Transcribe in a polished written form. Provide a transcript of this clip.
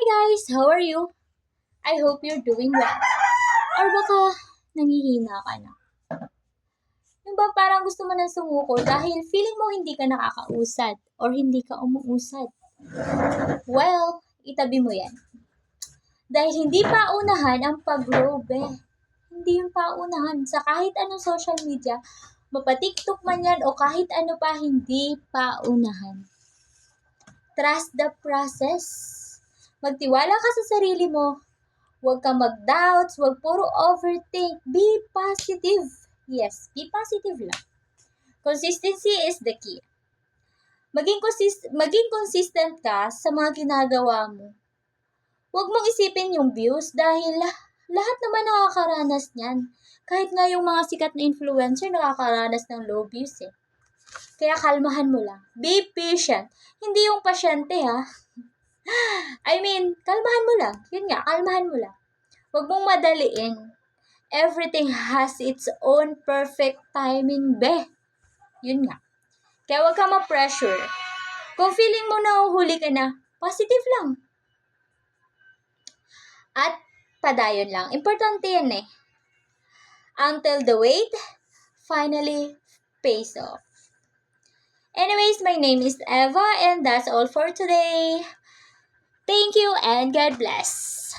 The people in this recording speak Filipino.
guys! How are you? I hope you're doing well. Or baka nangihina ka na. Yung ba parang gusto mo nang sumuko dahil feeling mo hindi ka nakakausad or hindi ka umuusad? Well, itabi mo yan. Dahil hindi paunahan ang pag-grow, Hindi yung paunahan sa kahit anong social media, mapa-TikTok man yan o kahit ano pa, hindi paunahan. Trust the process. Magtiwala ka sa sarili mo. Huwag kang mag-doubts, huwag puro overthink. Be positive. Yes, be positive lang. Consistency is the key. Maging consistent ka sa mga ginagawa mo. Huwag mong isipin yung views dahil lahat naman nakakaranas niyan. Kahit nga yung mga sikat na influencer nakakaranas ng low views eh. Kaya kalmahan mo lang. Be patient. Hindi yung pasyente ha. Kalmahan mo lang. Yun nga, kalmahan mo lang. Huwag mong madaliin. Everything has its own perfect timing, Yun nga. Kaya huwag ka ma-pressure. Kung feeling mo na uhuli ka na, positive lang. At padayon lang. Importante yan eh. Until the wait finally pays off. Anyways, my name is Eva and that's all for today. Thank you and God bless.